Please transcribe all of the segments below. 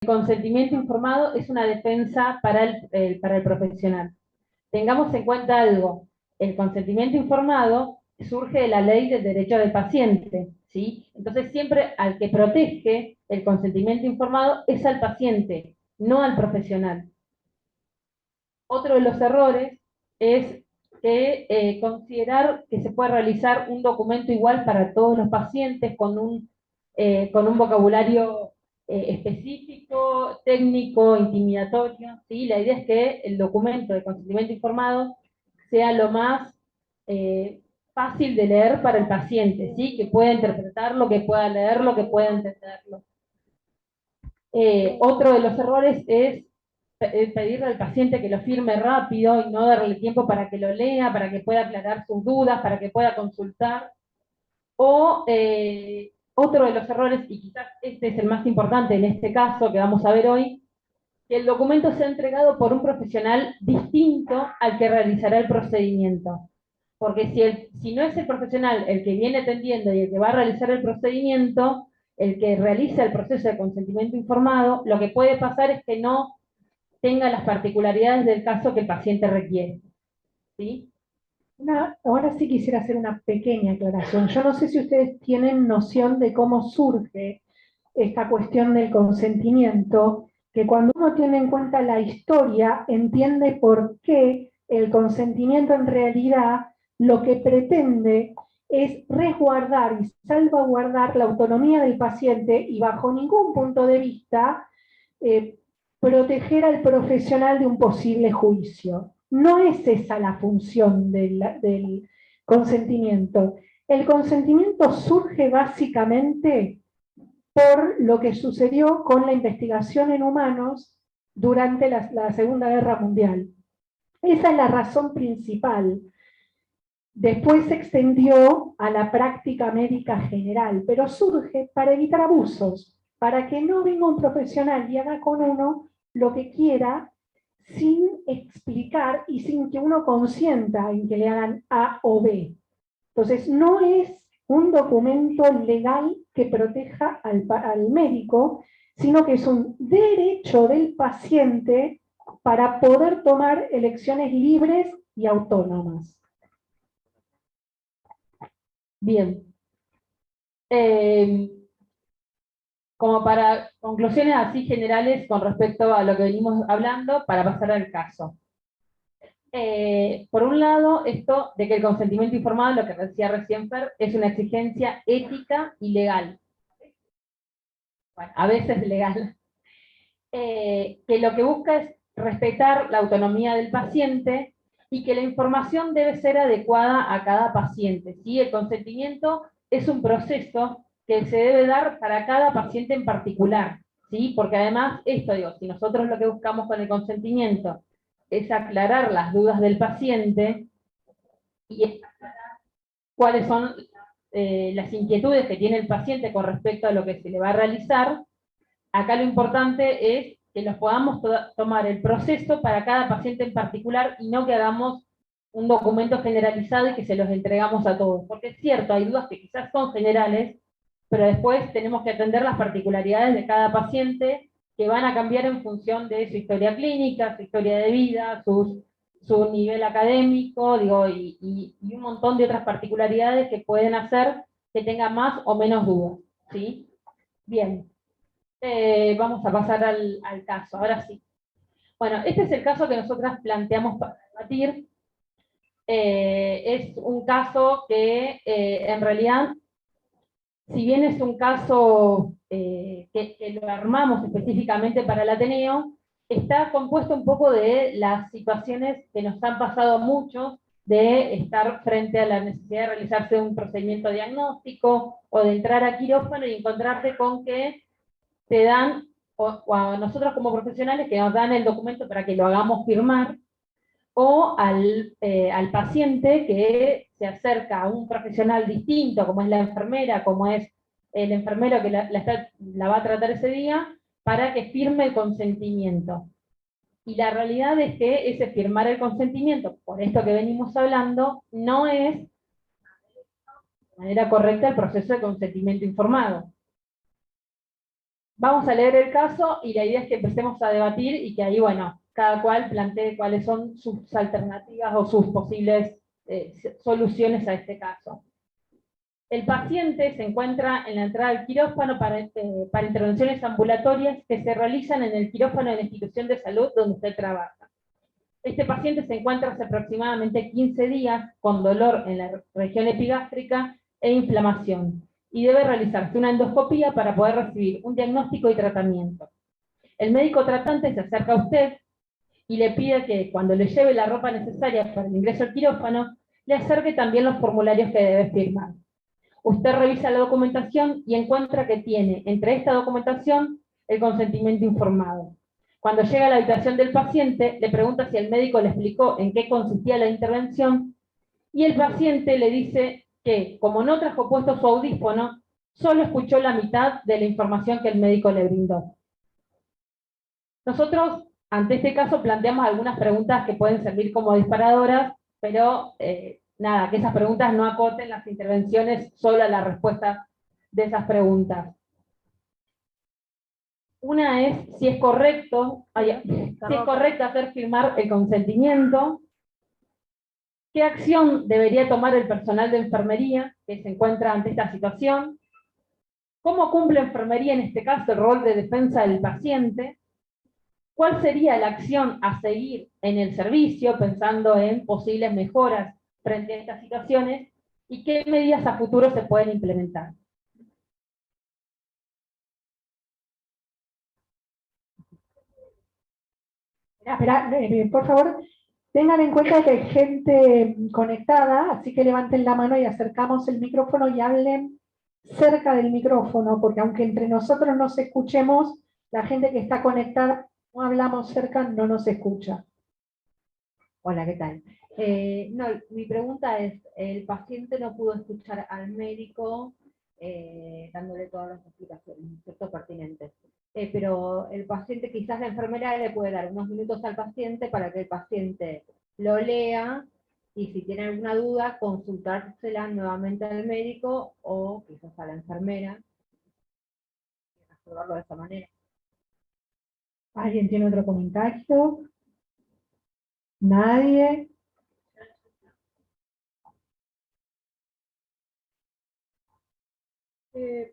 El consentimiento informado es una defensa para el profesional. Tengamos en cuenta algo, el consentimiento informado surge de la ley del derecho del paciente, ¿sí? Entonces siempre al que protege el consentimiento informado es al paciente, no al profesional. Otro de los errores es que considerar que se puede realizar un documento igual para todos los pacientes con un vocabulario específico, técnico, intimidatorio, ¿sí? La idea es que el documento de consentimiento informado sea lo más eh, fácil de leer para el paciente, ¿sí? Que pueda interpretarlo, que pueda leerlo, que pueda entenderlo. Otro de los errores es pedirle al paciente que lo firme rápido y no darle tiempo para que lo lea, para que pueda aclarar sus dudas, para que pueda consultar. O otro de los errores, y quizás este es el más importante en este caso que vamos a ver hoy, que el documento sea entregado por un profesional distinto al que realizará el procedimiento. Porque si no es el profesional el que viene atendiendo y el que va a realizar el procedimiento, el que realiza el proceso de consentimiento informado, lo que puede pasar es que no tenga las particularidades del caso que el paciente requiere. ¿Sí? Ahora sí quisiera hacer una pequeña aclaración. Yo no sé si ustedes tienen noción de cómo surge esta cuestión del consentimiento, que cuando uno tiene en cuenta la historia, entiende por qué el consentimiento en realidad lo que pretende es resguardar y salvaguardar la autonomía del paciente y bajo ningún punto de vista eh, proteger al profesional de un posible juicio. No es esa la función del consentimiento. El consentimiento surge básicamente por lo que sucedió con la investigación en humanos durante la Segunda Guerra Mundial. Esa es la razón principal. Después se extendió a la práctica médica general, pero surge para evitar abusos, para que no venga un profesional y haga con uno lo que quiera sin explicar y sin que uno consienta en que le hagan A o B. Entonces, no es un documento legal que proteja al médico, sino que es un derecho del paciente para poder tomar elecciones libres y autónomas. Bien. Como para conclusiones así generales con respecto a lo que venimos hablando, para pasar al caso. Por un lado, esto de que el consentimiento informado, lo que decía recién Fer, es una exigencia ética y legal. Bueno, a veces legal. Que lo que busca es respetar la autonomía del paciente y que la información debe ser adecuada a cada paciente. ¿Sí? El consentimiento es un proceso que se debe dar para cada paciente en particular, ¿sí? Porque además, esto digo, si nosotros lo que buscamos con el consentimiento es aclarar las dudas del paciente y cuáles son las inquietudes que tiene el paciente con respecto a lo que se le va a realizar, acá lo importante es que los podamos tomar el proceso para cada paciente en particular y no que hagamos un documento generalizado y que se los entregamos a todos. Porque es cierto, hay dudas que quizás son generales, pero después tenemos que atender las particularidades de cada paciente que van a cambiar en función de su historia clínica, su historia de vida, su nivel académico, digo, y un montón de otras particularidades que pueden hacer que tenga más o menos dudas. ¿Sí? Bien. Vamos a pasar al caso, ahora sí. Bueno, este es el caso que nosotras planteamos para debatir. Es un caso que en realidad, si bien es un caso que lo armamos específicamente para el Ateneo, está compuesto un poco de las situaciones que nos han pasado a muchos de estar frente a la necesidad de realizarse un procedimiento diagnóstico o de entrar a quirófano y encontrarte con que te dan, o a nosotros como profesionales, que nos dan el documento para que lo hagamos firmar, o al paciente que se acerca a un profesional distinto, como es la enfermera, como es el enfermero que la va a tratar ese día, para que firme el consentimiento. Y la realidad es que ese firmar el consentimiento, por esto que venimos hablando, no es de manera correcta el proceso de consentimiento informado. vamos a leer el caso y la idea es que empecemos a debatir y que ahí, bueno, cada cual plantee cuáles son sus alternativas o sus posibles soluciones a este caso. El paciente se encuentra en la entrada del quirófano para intervenciones ambulatorias que se realizan en el quirófano de la institución de salud donde usted trabaja. Este paciente se encuentra hace aproximadamente 15 días con dolor en la región epigástrica e inflamación, y debe realizarse una endoscopía para poder recibir un diagnóstico y tratamiento. El médico tratante se acerca a usted y le pide que cuando le lleve la ropa necesaria para el ingreso al quirófano, le acerque también los formularios que debe firmar. Usted revisa la documentación y encuentra que tiene entre esta documentación el consentimiento informado. Cuando llega a la habitación del paciente, le pregunta si el médico le explicó en qué consistía la intervención, y el paciente le dice que, como no trajo puesto su audífono, solo escuchó la mitad de la información que el médico le brindó. Nosotros, ante este caso, planteamos algunas preguntas que pueden servir como disparadoras, pero nada, que esas preguntas no acoten las intervenciones solo a la respuesta de esas preguntas. Una es si es correcto hacer firmar el consentimiento, qué acción debería tomar el personal de enfermería que se encuentra ante esta situación, cómo cumple enfermería en este caso el rol de defensa del paciente, cuál sería la acción a seguir en el servicio pensando en posibles mejoras frente a estas situaciones y qué medidas a futuro se pueden implementar. Espera, por favor, tengan en cuenta que hay gente conectada, así que levanten la mano y acercamos el micrófono y hablen cerca del micrófono, porque aunque entre nosotros nos escuchemos, la gente que está conectada, no hablamos cerca, no nos escucha. Hola, ¿qué tal? No, mi pregunta es, el paciente no pudo escuchar al médico dándole todas las explicaciones, ¿cierto? Pertinentes. Pero el paciente, quizás la enfermera le puede dar unos minutos al paciente para que el paciente lo lea y si tiene alguna duda, consultársela nuevamente al médico o quizás a la enfermera y resolverlo de esa manera. ¿Alguien tiene otro comentario? ¿Nadie?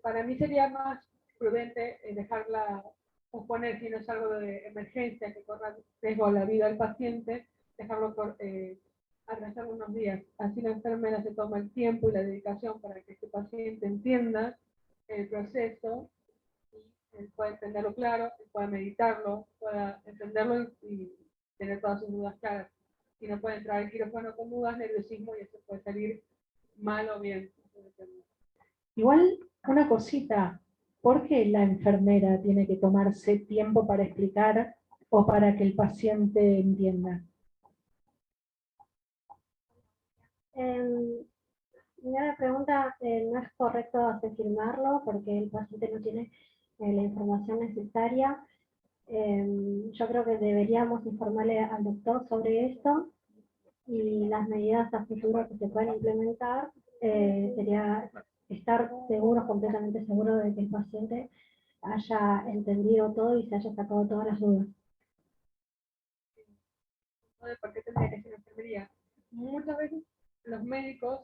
Para mí sería más prudente dejarla posponer si no es algo de emergencia que corra riesgo a la vida del paciente, dejarlo atrasar unos días. Así la enfermera se toma el tiempo y la dedicación para que este paciente entienda el proceso y él pueda entenderlo claro, pueda meditarlo, pueda entenderlo y tener todas sus dudas claras. Si no puede entrar al quirófano con dudas, nerviosismo, y eso puede salir mal o bien. Igual, una cosita, ¿por qué la enfermera tiene que tomarse tiempo para explicar o para que el paciente entienda? Primera pregunta, no es correcto hacer firmarlo porque el paciente no tiene la información necesaria. Yo creo que deberíamos informarle al doctor sobre esto y las medidas a futuro que se pueden implementar sería estar seguros, completamente seguros de que el paciente haya entendido todo y se haya sacado todas las dudas. ¿Por qué tendría que ser enfermería? Muchas veces los médicos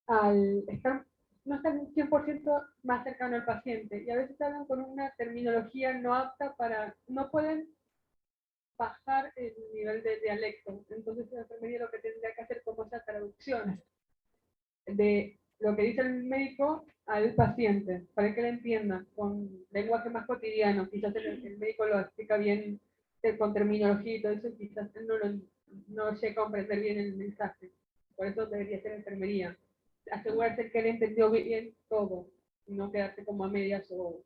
no están 100% más cercanos al paciente y a veces hablan con una terminología no apta no pueden bajar el nivel de dialecto. Entonces la enfermería lo que tendría que hacer como esa traducción de lo que dice el médico al paciente, para que él entienda con lenguaje más cotidiano. Quizás el médico lo explica bien con terminología y todo eso, quizás él no llega a comprender bien el mensaje. Por eso debería ser enfermería. Asegurarse que él entendió bien todo, y no quedarse como a medias o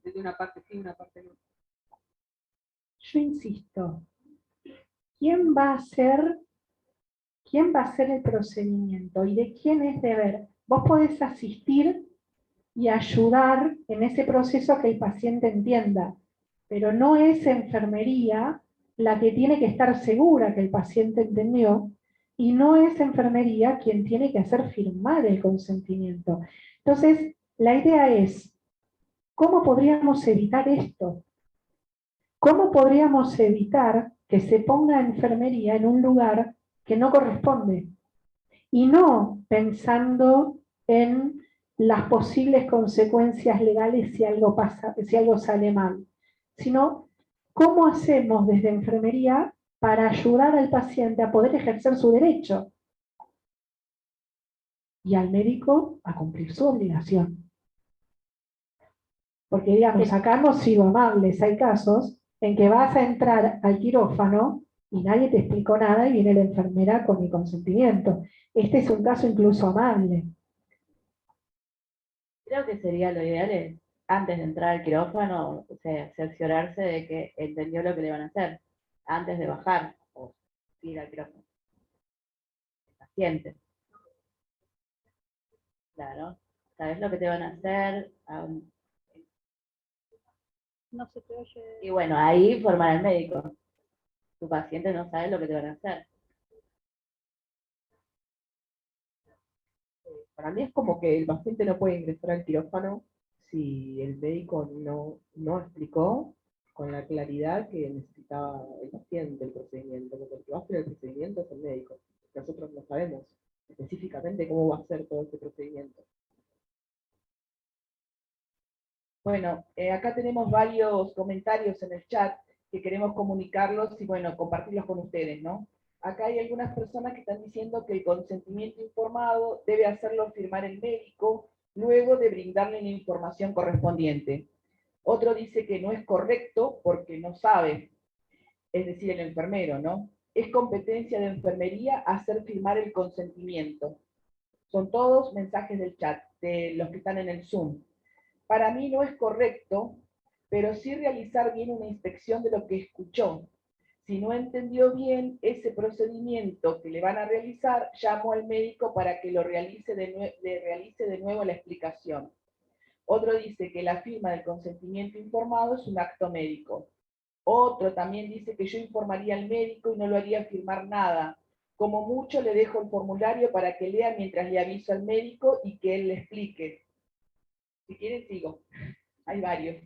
de una parte sí, una parte no. Yo insisto, ¿quién va a hacer el procedimiento y de quién es deber? Vos podés asistir y ayudar en ese proceso a que el paciente entienda, pero no es enfermería la que tiene que estar segura que el paciente entendió y no es enfermería quien tiene que hacer firmar el consentimiento. Entonces, la idea es ¿cómo podríamos evitar esto? ¿Cómo podríamos evitar que se ponga enfermería en un lugar que no corresponde? Y no pensando en las posibles consecuencias legales si algo pasa, si algo sale mal, sino cómo hacemos desde enfermería para ayudar al paciente a poder ejercer su derecho y al médico a cumplir su obligación. Porque digamos, acá hemos sido amables, hay casos en que vas a entrar al quirófano y nadie te explicó nada y viene la enfermera con el consentimiento. Este es un caso incluso amable. Creo que sería lo ideal es, antes de entrar al quirófano, o sea, cerciorarse de que entendió lo que le van a hacer, antes de bajar o ir al quirófano. El paciente. Claro. ¿Sabes lo que te van a hacer? No se te oye. Y bueno, ahí formar al médico. Tu paciente no sabe lo que te van a hacer. Para mí es como que el paciente no puede ingresar al quirófano si el médico no explicó con la claridad que necesitaba el paciente el procedimiento, porque el que va a hacer el procedimiento es el médico. Nosotros no sabemos específicamente cómo va a ser todo este procedimiento. Bueno, acá tenemos varios comentarios en el chat que queremos comunicarlos y bueno, compartirlos con ustedes, ¿no? Acá hay algunas personas que están diciendo que el consentimiento informado debe hacerlo firmar el médico luego de brindarle la información correspondiente. Otro dice que no es correcto porque no sabe, es decir, el enfermero, ¿no? Es competencia de enfermería hacer firmar el consentimiento. Son todos mensajes del chat, de los que están en el Zoom. Para mí no es correcto, pero sí realizar bien una inspección de lo que escuchó. Si no entendió bien ese procedimiento que le van a realizar, llamo al médico para que le realice de nuevo la explicación. Otro dice que la firma del consentimiento informado es un acto médico. Otro también dice que yo informaría al médico y no lo haría firmar nada. Como mucho le dejo el formulario para que lea mientras le aviso al médico y que él le explique. Si quieren, sigo. Hay varios.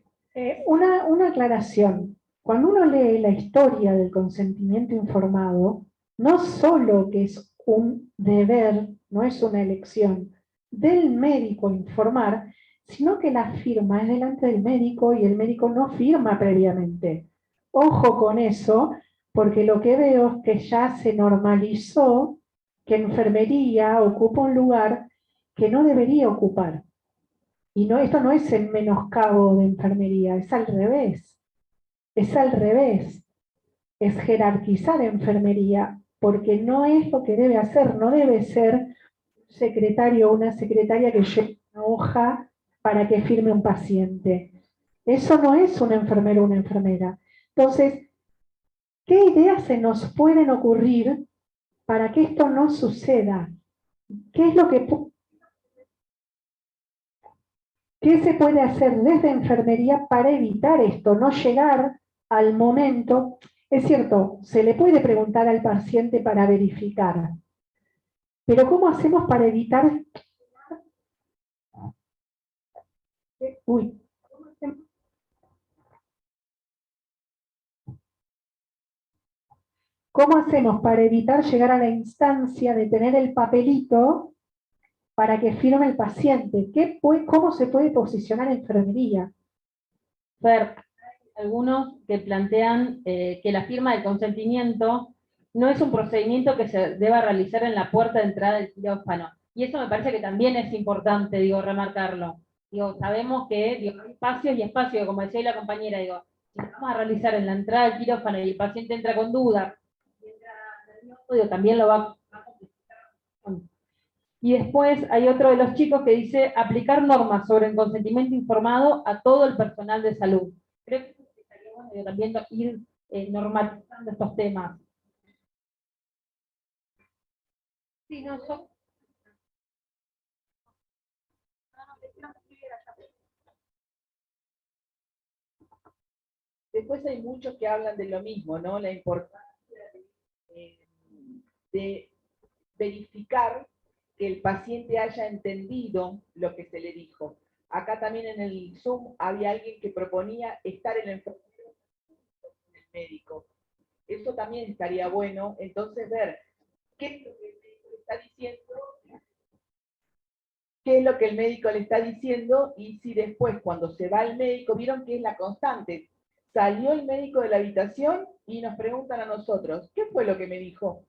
Una aclaración. Cuando uno lee la historia del consentimiento informado, no solo que es un deber, no es una elección del médico informar, sino que la firma es delante del médico y el médico no firma previamente. Ojo con eso, porque lo que veo es que ya se normalizó que enfermería ocupa un lugar que no debería ocupar. Y no, esto no es el menoscabo de enfermería, es al revés. Es al revés. Es jerarquizar enfermería, porque no es lo que debe hacer, no debe ser un secretario o una secretaria que lleve una hoja para que firme un paciente. Eso no es un enfermero o una enfermera. Entonces, ¿qué ideas se nos pueden ocurrir para que esto no suceda? ¿Qué es lo que ¿Qué se puede hacer desde enfermería para evitar esto? No llegar al momento. Es cierto, se le puede preguntar al paciente para verificar, pero ¿cómo hacemos para evitar? Uy. ¿Cómo hacemos para evitar llegar a la instancia de tener el papelito para que firme el paciente? ¿Cómo se puede posicionar enfermería? Fer, algunos que plantean que la firma del consentimiento no es un procedimiento que se deba realizar en la puerta de entrada del quirófano. Y eso me parece que también es importante, remarcarlo. Sabemos que hay espacios y espacios, como decía la compañera, si lo vamos a realizar en la entrada del quirófano y el paciente entra con dudas, también lo va a complicar. Y después hay otro de los chicos que dice aplicar normas sobre el consentimiento informado a todo el personal de salud. Creo que estaría bueno también ir normalizando estos temas. Sí, no, son... Después hay muchos que hablan de lo mismo, ¿no? La importancia de verificar que el paciente haya entendido lo que se le dijo. Acá también en el Zoom había alguien que proponía estar el enfermero con el médico. Eso también estaría bueno, entonces ver qué es lo que el médico le está diciendo, qué es lo que el médico le está diciendo, y si después cuando se va el médico, vieron que es la constante, salió el médico de la habitación y nos preguntan a nosotros, ¿qué fue lo que me dijo?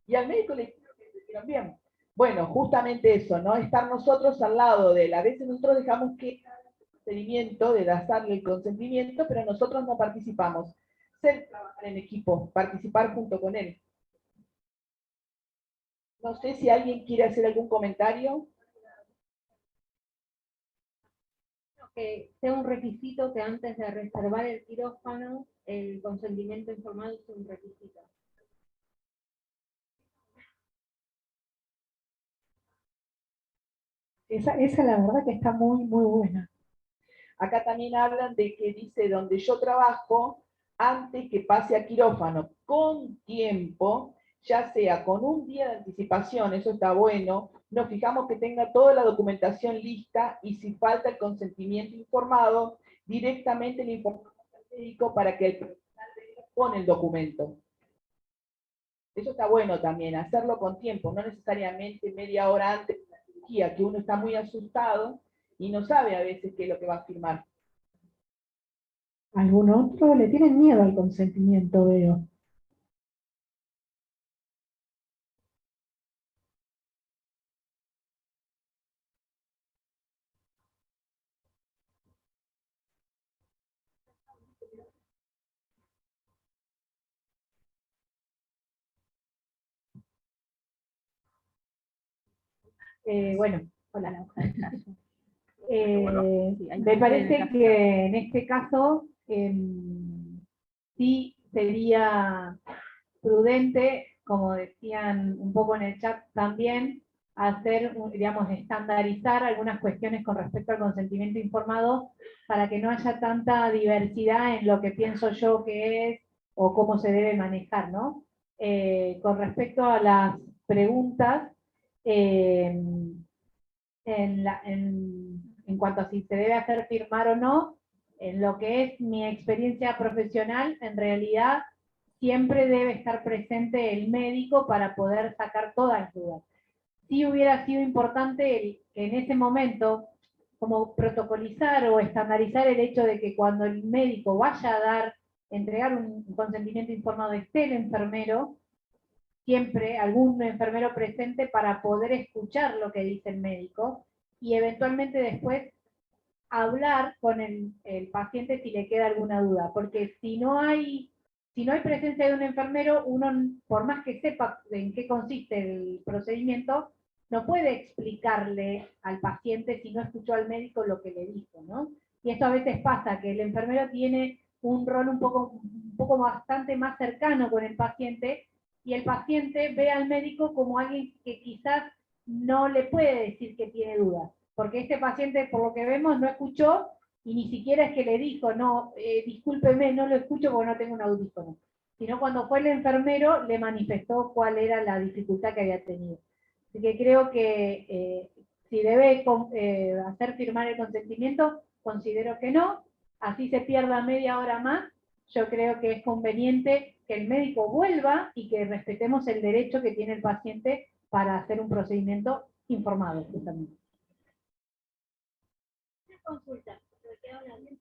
Y al médico le dijeron bien. Bueno, justamente eso, ¿no? Estar nosotros al lado de él. A veces nosotros dejamos que el procedimiento de darle el consentimiento, pero nosotros no participamos. Ser trabajar en equipo, participar junto con él. No sé si alguien quiere hacer algún comentario. Que sea un requisito que antes de reservar el quirófano, el consentimiento informado sea un requisito. Esa la verdad que está muy, muy buena. Acá también hablan de que dice, donde yo trabajo, antes que pase a quirófano, con tiempo, ya sea con un día de anticipación, eso está bueno, nos fijamos que tenga toda la documentación lista y si falta el consentimiento informado, directamente le informamos al médico para que el profesional venga con el documento. Eso está bueno también, hacerlo con tiempo, no necesariamente media hora antes de la cirugía, que uno está muy asustado y no sabe a veces qué es lo que va a firmar. ¿Algún otro? Le tienen miedo al consentimiento, veo. Bueno, hola, me parece que en este caso sí sería prudente, como decían un poco en el chat también, hacer, digamos, estandarizar algunas cuestiones con respecto al consentimiento informado para que no haya tanta diversidad en lo que pienso yo que es o cómo se debe manejar, ¿no? Con respecto a las preguntas, en cuanto a si se debe hacer firmar o no, en lo que es mi experiencia profesional, en realidad siempre debe estar presente el médico para poder sacar todas las dudas. Sí hubiera sido importante en ese momento como protocolizar o estandarizar el hecho de que cuando el médico vaya a entregar un consentimiento informado esté el enfermero, siempre algún enfermero presente para poder escuchar lo que dice el médico y eventualmente después hablar con el paciente si le queda alguna duda, porque si no hay presencia de un enfermero, uno, por más que sepa en qué consiste el procedimiento, no puede explicarle al paciente si no escuchó al médico lo que le dijo, ¿no? Y esto a veces pasa, que el enfermero tiene un rol un poco bastante más cercano con el paciente, y el paciente ve al médico como alguien que quizás no le puede decir que tiene dudas, porque este paciente, por lo que vemos, no escuchó y ni siquiera es que le dijo, no, discúlpeme, no lo escucho porque no tengo un audífono, sino cuando fue el enfermero le manifestó cuál era la dificultad que había tenido. Así que creo que si debe hacer firmar el consentimiento, considero que no, así se pierda media hora más. Yo creo que es conveniente que el médico vuelva y que respetemos el derecho que tiene el paciente para hacer un procedimiento informado, justamente. Una consulta, me queda hablando.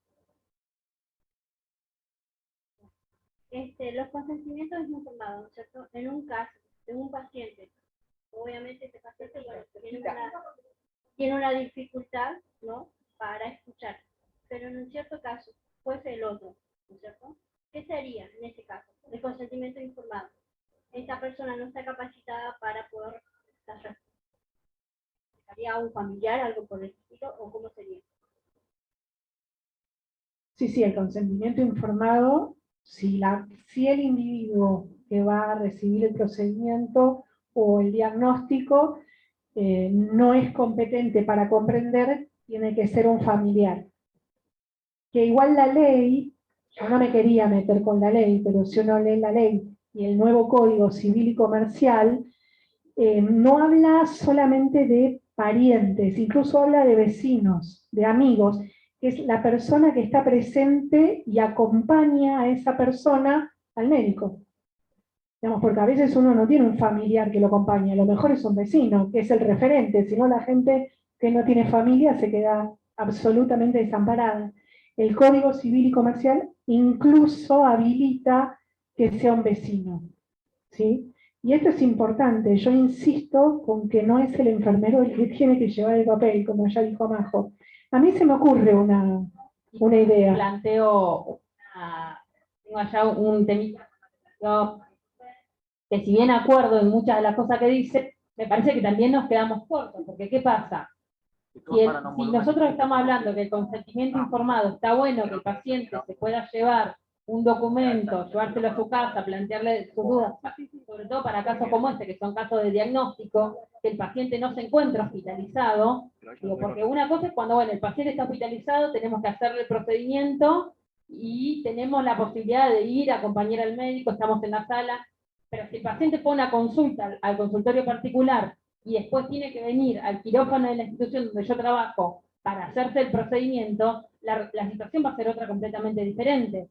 Los consentimientos informados, ¿cierto? En un caso de un paciente, obviamente este paciente tiene una dificultad, ¿no? Para escuchar, pero en un cierto caso fuese el otro, ¿no es cierto? ¿Qué sería en ese caso? El consentimiento informado. Esta persona no está capacitada para poder hacer. ¿Sería un familiar, algo por el estilo, o cómo sería? Sí, el consentimiento informado, si el individuo que va a recibir el procedimiento o el diagnóstico no es competente para comprender, tiene que ser un familiar. Que igual la ley, yo no me quería meter con la ley, pero si uno lee la ley y el nuevo Código Civil y Comercial, no habla solamente de parientes, incluso habla de vecinos, de amigos, que es la persona que está presente y acompaña a esa persona al médico. Digamos, porque a veces uno no tiene un familiar que lo acompañe, a lo mejor es un vecino, que es el referente, si no la gente que no tiene familia se queda absolutamente desamparada. El Código Civil y Comercial incluso habilita que sea un vecino, ¿sí? Y esto es importante, yo insisto con que no es el enfermero el que tiene que llevar el papel, como ya dijo Majo. A mí se me ocurre una idea. Planteo, tengo allá un temita que si bien acuerdo en muchas de las cosas que dice, me parece que también nos quedamos cortos, porque ¿qué pasa? Si nosotros estamos hablando que el consentimiento informado está bueno, que el paciente se pueda llevar un documento, llevárselo a su casa, plantearle sus dudas, sobre todo para casos como este, que son casos de diagnóstico, que el paciente no se encuentra hospitalizado, digo, porque una cosa es cuando, bueno, el paciente está hospitalizado, tenemos que hacerle el procedimiento y tenemos la posibilidad de ir a acompañar al médico, estamos en la sala, pero si el paciente fue a una consulta al consultorio particular y después tiene que venir al quirófano de la institución donde yo trabajo para hacerse el procedimiento, la situación va a ser otra completamente diferente.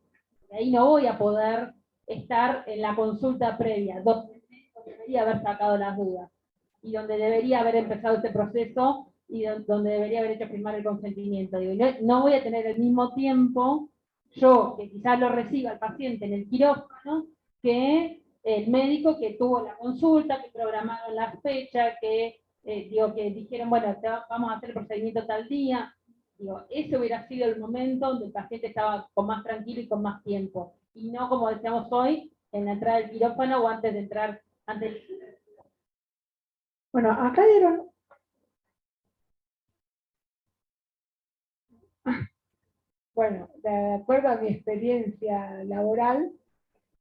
Y ahí no voy a poder estar en la consulta previa, donde debería haber sacado las dudas, y donde debería haber empezado este proceso, y donde debería haber hecho firmar el consentimiento. Digo, no voy a tener el mismo tiempo, yo, que quizás lo reciba el paciente en el quirófano, que el médico que tuvo la consulta, que programaron la fecha, que, que dijeron, bueno, vamos a hacer el procedimiento tal día. Digo, ese hubiera sido el momento donde el paciente estaba con más tranquilo y con más tiempo. Y no, como decíamos hoy, en la entrada del quirófano o antes de entrar, antes. Bueno, acá dieron... Bueno, de acuerdo a mi experiencia laboral,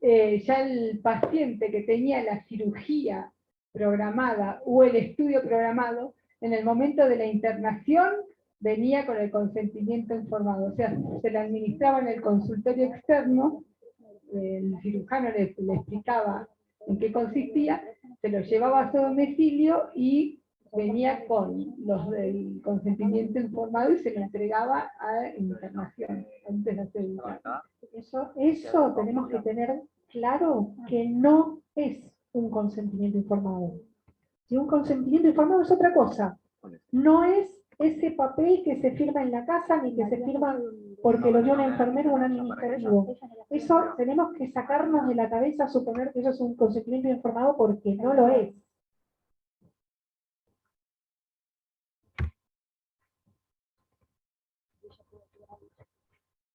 ya el paciente que tenía la cirugía programada o el estudio programado, en el momento de la internación venía con el consentimiento informado. O sea, se le administraba en el consultorio externo, el cirujano le explicaba en qué consistía, se lo llevaba a su domicilio y venía con el consentimiento informado y se lo entregaba a internación antes de hacer el trámite. Eso tenemos que tener claro que no es un consentimiento informado. Si un consentimiento informado es otra cosa, no es ese papel que se firma en la casa ni que se firma porque lo dio un enfermero o un administrativo. Eso tenemos que sacarnos de la cabeza suponer que eso es un consentimiento informado porque no lo es.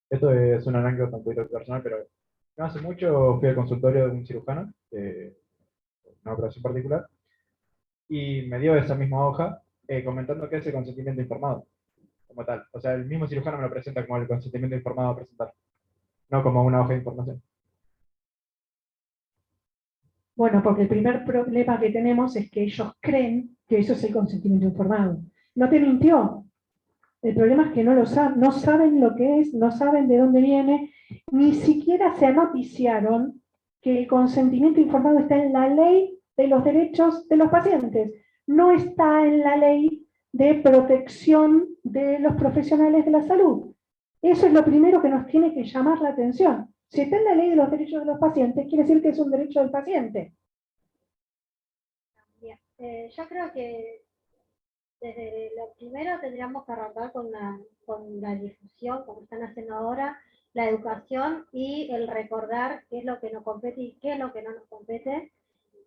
Esto es una anécdota un poquito personal, pero no hace mucho fui al consultorio de un cirujano, una operación particular, y me dio esa misma hoja comentando que es el consentimiento informado, como tal. O sea, el mismo cirujano me lo presenta como el consentimiento informado a presentar, no como una hoja de información. Bueno, porque el primer problema que tenemos es que ellos creen que eso es el consentimiento informado. No te mintió. El problema es que no lo saben, no saben lo que es, no saben de dónde viene, ni siquiera se anoticiaron que el consentimiento informado está en la ley de los derechos de los pacientes, no está en la ley de protección de los profesionales de la salud. Eso es lo primero que nos tiene que llamar la atención. Si está en la ley de los derechos de los pacientes, quiere decir que es un derecho del paciente. Bien. Yo creo que desde lo primero tendríamos que arrancar con la difusión, como están haciendo ahora, la educación y el recordar qué es lo que nos compete y qué es lo que no nos compete,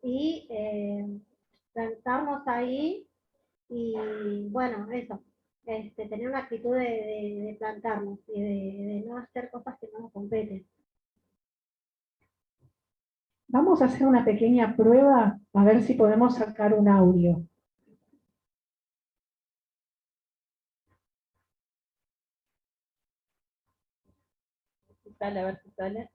y plantarnos ahí y, bueno, eso, tener una actitud de plantarnos y de no hacer cosas que no nos competen. Vamos a hacer una pequeña prueba a ver si podemos sacar un audio. Sale, a ver si sale.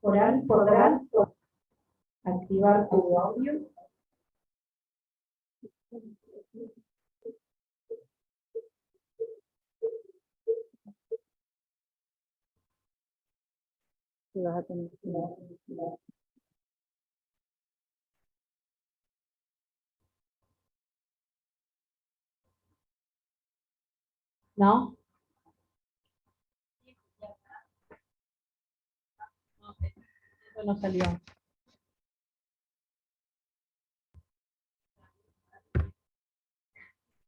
Coral, ¿podrás activar tu audio? ¿No? Eso no salió.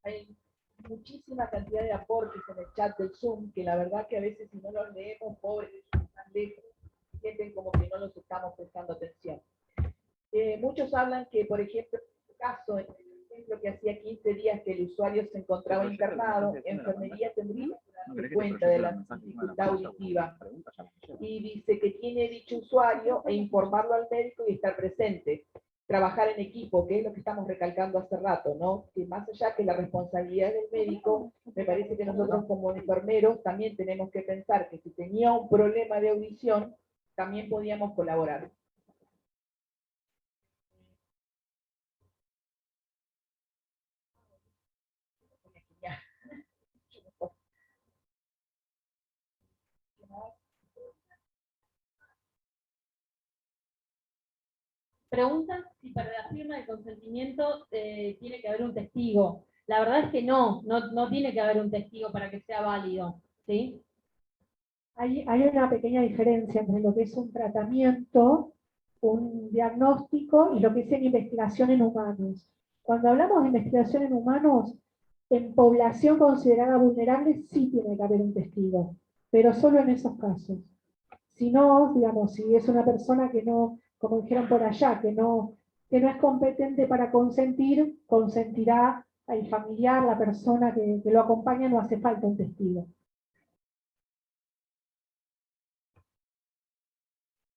Hay muchísima cantidad de aportes en el chat del Zoom, que la verdad que a veces si no los leemos, pobres, están lejos, sienten como que no los estamos prestando atención. Muchos hablan que, por ejemplo, en este caso, en el ejemplo que hacía 15 días que el usuario se encontraba internado, enfermería tendría que darse cuenta de la dificultad auditiva. Y dice que tiene dicho usuario e informarlo al médico y estar presente. Trabajar en equipo, que es lo que estamos recalcando hace rato, ¿no? Que más allá que la responsabilidad del médico, me parece que nosotros como enfermeros también tenemos que pensar que si tenía un problema de audición, también podíamos colaborar. Preguntan si para la firma de consentimiento tiene que haber un testigo. La verdad es que no tiene que haber un testigo para que sea válido, ¿sí? Hay una pequeña diferencia entre lo que es un tratamiento, un diagnóstico y lo que es en investigación en humanos. Cuando hablamos de investigación en humanos, en población considerada vulnerable sí tiene que haber un testigo, pero solo en esos casos. Si no, digamos, si es una persona que no, como dijeron por allá, que no es competente para consentir, consentirá el familiar, la persona que lo acompaña, no hace falta un testigo.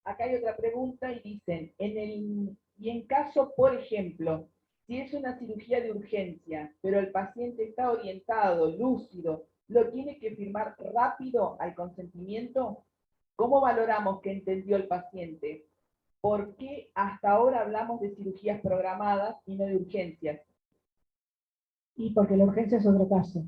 Acá hay otra pregunta y dicen, y en caso, por ejemplo, si es una cirugía de urgencia, pero el paciente está orientado, lúcido, ¿lo tiene que firmar rápido al consentimiento? ¿Cómo valoramos que entendió el paciente? ¿Por qué hasta ahora hablamos de cirugías programadas y no de urgencias? Y porque la urgencia es otro caso.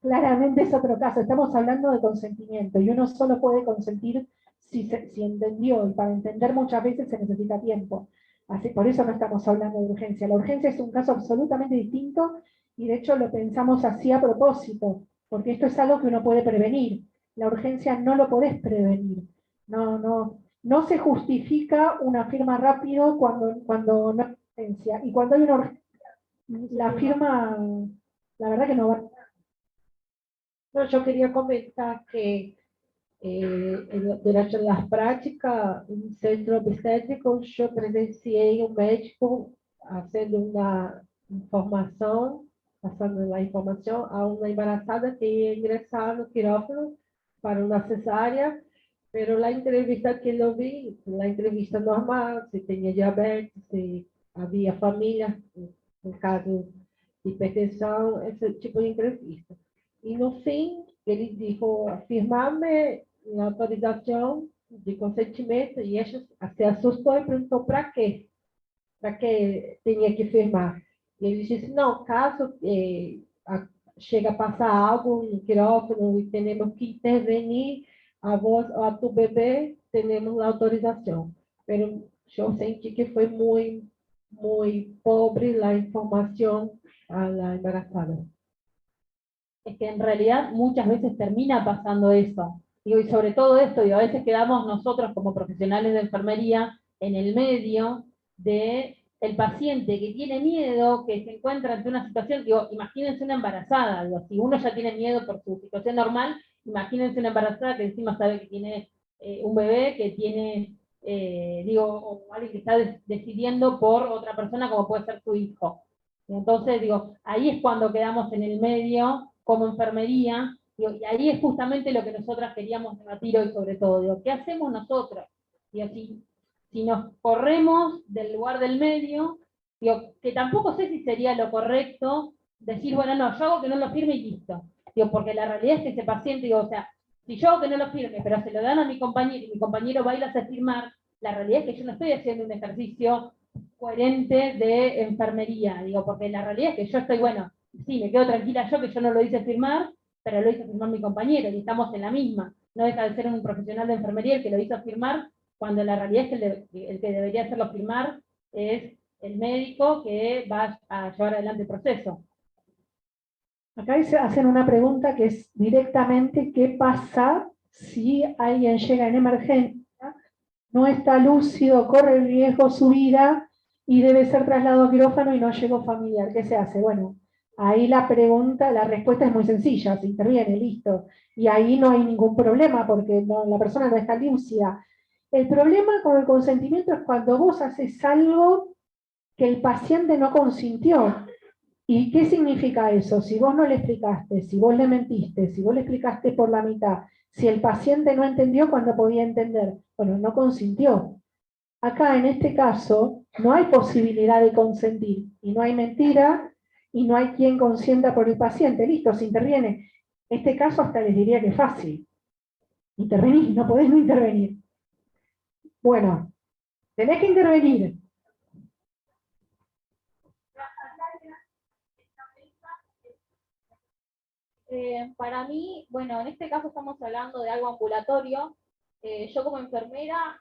Claramente es otro caso. Estamos hablando de consentimiento y uno solo puede consentir si entendió, y para entender muchas veces se necesita tiempo. Así, por eso no estamos hablando de urgencia. La urgencia es un caso absolutamente distinto y de hecho lo pensamos así a propósito, porque esto es algo que uno puede prevenir. La urgencia no lo podés prevenir. No se justifica una firma rápido cuando no hay urgencia. Y cuando hay una urgencia, la firma, la verdad que no va. No, yo quería comentar que durante las prácticas en centro obstétrico yo presenciei un médico haciendo una información, pasando la información a una embarazada que iba a ingresar no quirófano para una cesárea, pero la entrevista que lo vi, la entrevista normal, si tenía diabetes, si había familia, en caso de hipertensão, esse tipo de entrevista. E no fim, ele dijo, firmar-me a autorização de consentimento, e ela se assustou e perguntou para quê? Para que tinha que firmar? E ele disse, não, caso chega a passar algo no quirófano e temos que intervenir, a tu bebê, temos a autorização. Mas eu senti que foi muito pobre a informação a la embarazada. Es que en realidad muchas veces termina pasando eso. Digo, y sobre todo esto, digo, a veces quedamos nosotros como profesionales de enfermería en el medio de el paciente que tiene miedo, que se encuentra ante una situación, digo, imagínense una embarazada, digo, si uno ya tiene miedo por su situación normal, imagínense una embarazada que encima sabe que tiene un bebé, que tiene, digo, o alguien que está decidiendo por otra persona como puede ser su hijo. Entonces, digo, ahí es cuando quedamos en el medio como enfermería, digo, y ahí es justamente lo que nosotras queríamos debatir hoy sobre todo, digo, ¿qué hacemos nosotros? Digo, si nos corremos del lugar del medio, digo, que tampoco sé si sería lo correcto decir, bueno, no, yo hago que no lo firme y listo. Digo, porque la realidad es que ese paciente, digo, o sea, si yo hago que no lo firme, pero se lo dan a mi compañero y mi compañero va y lo hace firmar, la realidad es que yo no estoy haciendo un ejercicio coherente de enfermería, digo, porque la realidad es que yo estoy, bueno, sí, me quedo tranquila yo que yo no lo hice firmar, pero lo hizo firmar mi compañero y estamos en la misma. No deja de ser un profesional de enfermería el que lo hizo firmar, cuando la realidad es que el que debería hacerlo firmar es el médico que va a llevar adelante el proceso. Acá hacen una pregunta que es directamente qué pasa si alguien llega en emergencia, no está lúcido, corre riesgo su vida y debe ser trasladado a quirófano y no llegó familiar. ¿Qué se hace? Bueno, ahí la respuesta es muy sencilla, se interviene, listo. Y ahí no hay ningún problema porque la persona no está lúcida. El problema con el consentimiento es cuando vos haces algo que el paciente no consintió. ¿Y qué significa eso? Si vos no le explicaste, si vos le mentiste, si vos le explicaste por la mitad, si el paciente no entendió cuando podía entender, bueno, no consintió. Acá, en este caso, no hay posibilidad de consentir, y no hay mentira, y no hay quien consienta por el paciente. Listo, se interviene. Este caso hasta les diría que es fácil. Intervenir, no podés no intervenir. Bueno, tenés que intervenir. Para mí, bueno, en este caso estamos hablando de algo ambulatorio. Yo como enfermera,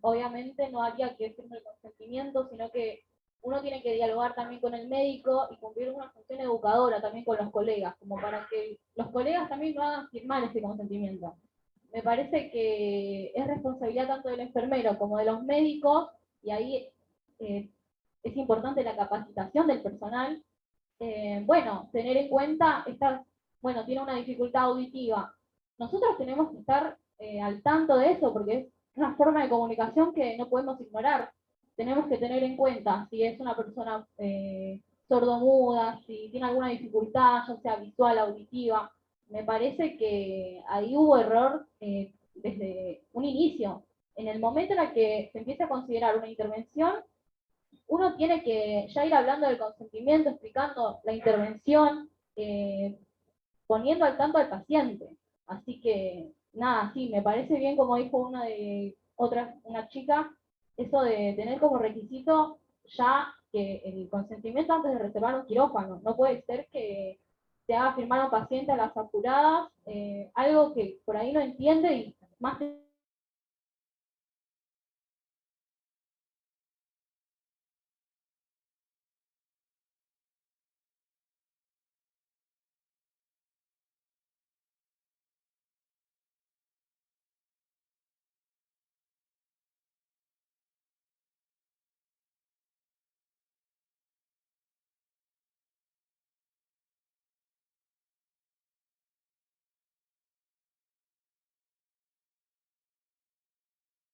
obviamente no haría que firme el consentimiento, sino que uno tiene que dialogar también con el médico y cumplir una función educadora también con los colegas, como para que los colegas también no hagan firmar ese consentimiento. Me parece que es responsabilidad tanto del enfermero como de los médicos, y ahí es importante la capacitación del personal. Bueno, tener en cuenta bueno, tiene una dificultad auditiva. Nosotros tenemos que estar al tanto de eso porque es una forma de comunicación que no podemos ignorar. Tenemos que tener en cuenta si es una persona sordomuda, si tiene alguna dificultad, ya sea visual, auditiva. Me parece que ahí hubo error desde un inicio. En el momento en el que se empieza a considerar una intervención, uno tiene que ya ir hablando del consentimiento, explicando la intervención, poniendo al tanto al paciente. Así que, nada, sí, me parece bien, como dijo una chica, eso de tener como requisito ya que el consentimiento antes de reservar un quirófano. No puede ser que se haga firmar a un paciente a las apuradas, algo que por ahí no entiende y más